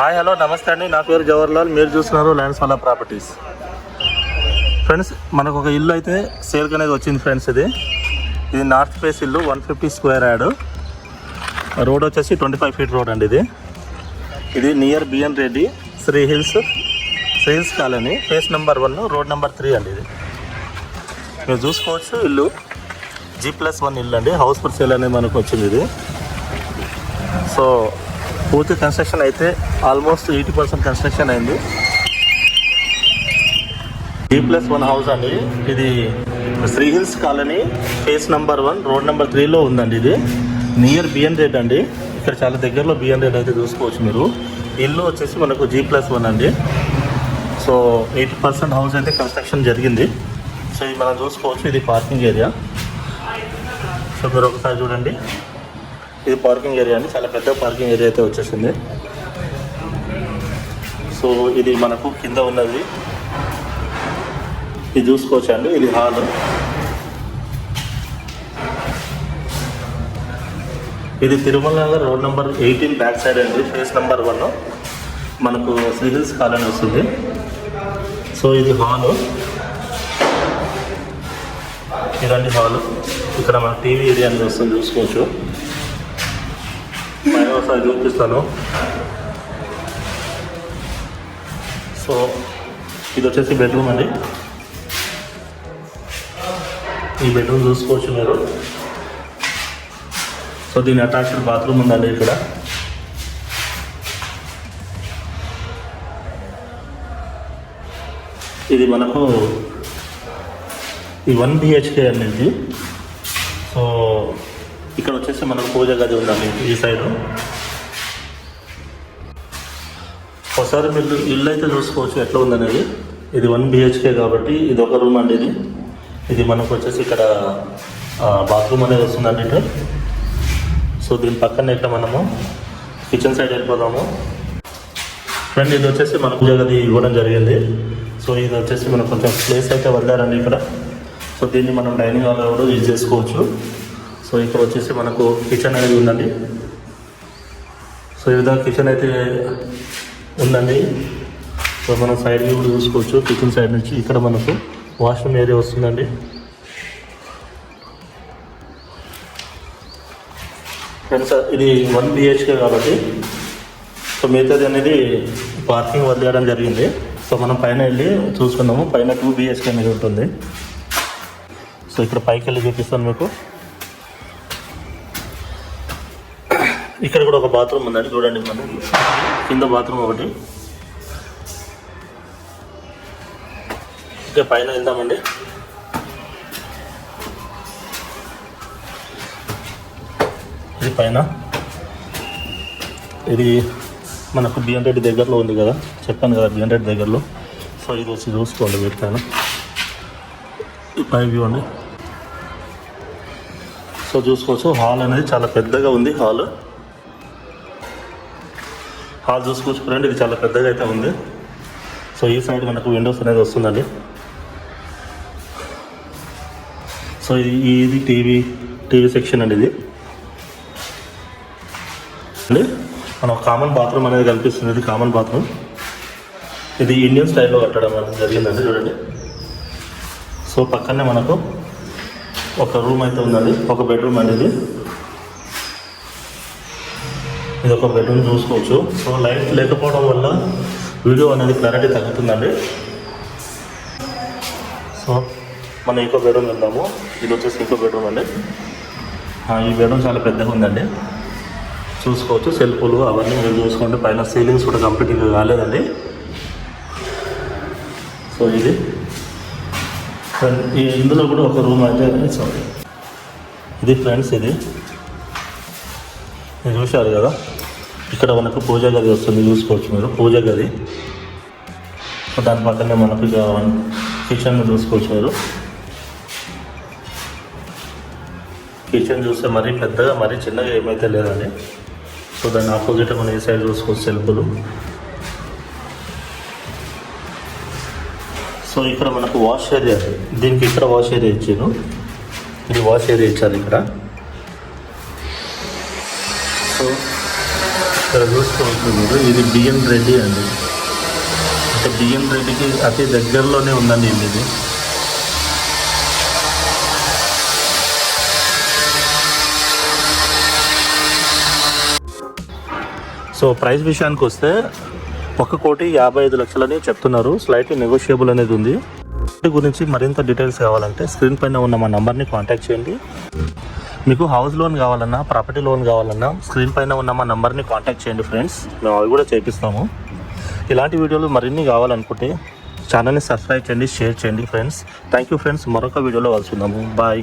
Hi hello నమస్తే అండి, నా పేరు జవహర్లాల్. మీరు చూస్తున్నారు ల్యాండ్స్ వాలా ప్రాపర్టీస్. ఫ్రెండ్స్, మనకు ఒక ఇల్లు అయితే సేల్కి అనేది వచ్చింది ఫ్రెండ్స్. ఇది నార్త్ ఫేస్ ఇల్లు, 150 స్క్వేర్ యార్డ్. రోడ్ వచ్చేసి 25 ఫీట్ రోడ్ అండి. ఇది near BN Reddy, Sri hills colony, phase number 1, road number 3 అండి. ఇది మీరు చూసుకోవచ్చు. ఇల్లు G+1 ఇల్లు అండి. హౌస్ ఫర్ సేల్ అనేది మనకు వచ్చింది. ఇది సో పూర్తి కన్స్ట్రక్షన్ అయితే ఆల్మోస్ట్ 80% కన్స్ట్రక్షన్ అయింది. G+1 హౌస్ అండి. ఇది Sri hills colony, phase number 1, road number 3లో ఉందండి. ఇది నియర్ బిఎన్ రెడ్ అండి. ఇక్కడ చాలా దగ్గరలో బిఎన్ రెడ్ అయితే చూసుకోవచ్చు మీరు. ఇల్లు వచ్చేసి మనకు G+1 అండి. సో 80% హౌస్ అయితే కన్స్ట్రక్షన్ జరిగింది. సో ఇది మనం చూసుకోవచ్చు. ఇది పార్కింగ్ ఏరియా. సో మీరు ఒకసారి చూడండి. ఇది పార్కింగ్ ఏరియా అండి. చాలా పెద్ద పార్కింగ్ ఏరియా అయితే వచ్చేసింది. సో ఇది మనకు కింద ఉన్నది, ఇది చూసుకోవచ్చు అండి. ఇది హాల్. ఇది Tirumala Nagar road number 18 back side అండి. ఫేస్ నెంబర్ 1 మనకు శ్రీ హిల్స్ కాలనీ వస్తుంది. సో ఇది హాలు, ఇదండి హాలు. ఇక్కడ మన టీవీ ఏరియా అనేది వస్తుంది, చూసుకోవచ్చు. పైన ఒకసారి చూపిస్తాను. సో ఇది వచ్చేసి బెడ్రూమ్ అండి. ఈ బెడ్రూమ్ చూసుకోవచ్చు మీరు. సో దీని అటాచ్డ్ బాత్రూమ్ ఉందండి ఇక్కడ. ఇది మనకు ఈ 1 BHK అనేది. సో ఇక్కడ వచ్చేసి మనకు పూజ గది ఉందండి ఈ సైడు. ఒకసారి మీరు ఇల్లు అయితే చూసుకోవచ్చు ఎట్లా ఉందనేది. ఇది 1 BHK కాబట్టి ఇది ఒక రూమ్ అండి. ఇది మనకు వచ్చేసి ఇక్కడ బాత్రూమ్ అనేది వస్తుందండి ఇటు. సో దీని పక్కన ఇక్కడ మనము కిచెన్ సైడ్ వెళ్ళిపోదాము. ఫ్రెండ్, ఇది వచ్చేసి మన పూజ గది ఇవ్వడం జరిగింది. సో ఇది వచ్చేసి మనకు కొంచెం ప్లేస్ అయితే వదిలారండి ఇక్కడ. సో దీన్ని మనం డైనింగ్ హాల్ కూడా యూజ్ చేసుకోవచ్చు. సో ఇక్కడ వచ్చేసి మనకు కిచెన్ అనేది ఉందండి. సో ఈ విధంగా కిచెన్ అయితే ఉందండి. సో మనం సైడ్ వ్యూ కూడా చూసుకోవచ్చు. కిచెన్ సైడ్ నుంచి ఇక్కడ మనకు వాష్రూమ్ ఏరియా వస్తుందండి. ఫ్రెండ్స్, ఇది 1 BHK కాబట్టి సో మిగతాది అనేది పార్కింగ్ వదిలేయడం జరిగింది. సో మనం పైన వెళ్ళి చూసుకున్నాము. పైన 2 BHK అనేది ఉంటుంది. సో ఇక్కడ పైకి వెళ్ళి చూపిస్తాను మీకు. ఇక్కడ కూడా ఒక బాత్రూమ్ ఉందండి, చూడండి. మనం కింద బాత్రూమ్ ఒకటి. ఇంకా పైన వెళ్దామండి. ఇది పైన, ఇది మనకు బిఎన్ రెడ్డి దగ్గరలో ఉంది కదా, చెప్పాను కదా బిఎన్ రెడ్డి దగ్గరలో. సో ఇది వచ్చి చూసుకోండి వీటిపైన. ఈ పై వ్యూ అండి. సో చూసుకోవచ్చు. హాల్ అనేది చాలా పెద్దగా ఉంది. హాల్ చూసుకోవచ్చు ఫ్రెండ్. ఇది చాలా పెద్దగా అయితే ఉంది. సో ఈ సైడ్ మనకు విండోస్ అనేది వస్తుందండి. సో ఇది టీవీ సెక్షన్ అండి. ఇది అండి మన కామన్ బాత్రూమ్ అనేది కనిపిస్తుంది. ఇది కామన్ బాత్రూమ్. ఇది ఇండియన్ స్టైల్లో కట్టడం అనేది జరిగిందండి, చూడండి. సో పక్కనే మనకు ఒక రూమ్ అయితే ఉందండి, ఒక బెడ్రూమ్ అండి. ఇది ఒక బెడ్రూమ్ చూసుకోవచ్చు. సో లైట్ లేకపోవడం వల్ల వీడియో అనేది క్లారిటీ తగ్గుతుందండి. సో మనం ఇంకో బెడ్రూమ్ వెళ్దాము. ఇది వచ్చేసి ఇంకో బెడ్రూమ్ అండి. ఈ బెడ్రూమ్ చాలా పెద్దగా ఉందండి, చూసుకోవచ్చు. సెల్ఫ్లు అవన్నీ మీరు చూసుకోండి. పైన సీలింగ్స్ కూడా కంప్లీట్గా కాలేదండి. సో ఇది ఇందులో కూడా ఒక రూమ్ అయితే ఇది ఫ్రెండ్స్. ఇది మీరు చూశారు కదా, ఇక్కడ మనకు పూజ గది వస్తుంది, చూసుకోవచ్చు మీరు. పూజ గది దాని పక్కనే మనకు కిచెన్ చూసుకోవచ్చు మీరు. కిచెన్ చూస్తే మరీ పెద్దగా మరీ చిన్నగా ఏమైతే లేదండి. సో దాని ఆపోజిట్ మనం ఈ సైడ్ చూసుకోవచ్చు సెల్ఫ్లు. సో ఇక్కడ మనకు వాష్ ఏరియా, దీనికి ఇక్కడ వాష్ ఏరియా ఇచ్చాను. ఇది వాష్ ఏరియా ఇచ్చారు ఇక్కడ. సో ఇక్కడ చూసుకోవచ్చు మీరు, ఇది బిఎన్ రెడ్డి అండి. అంటే బిఎన్ రెడ్డికి అతి దగ్గరలోనే ఉందండి ఇల్లు ఇది. సో ప్రైస్ విషయానికి వస్తే 1,55,00,000 చెప్తున్నారు. స్లైట్లీ నెగోషియబుల్ అనేది ఉంది. వీటి గురించి మరింత డీటెయిల్స్ కావాలంటే స్క్రీన్ పైన ఉన్న మా నంబర్ని కాంటాక్ట్ చేయండి. మీకు హౌస్ లోన్ కావాలన్నా, ప్రాపర్టీ లోన్ కావాలన్నా స్క్రీన్ పైన ఉన్న మా నంబర్ని కాంటాక్ట్ చేయండి ఫ్రెండ్స్. మేము అవి కూడా చేపిస్తాము. ఇలాంటి వీడియోలు మరిన్ని కావాలనుకుంటే ఛానల్ని సబ్స్క్రైబ్ చేయండి, షేర్ చేయండి ఫ్రెండ్స్. Thank you friends. మరొక వీడియోలో కలుసుకుందాము. బాయ్.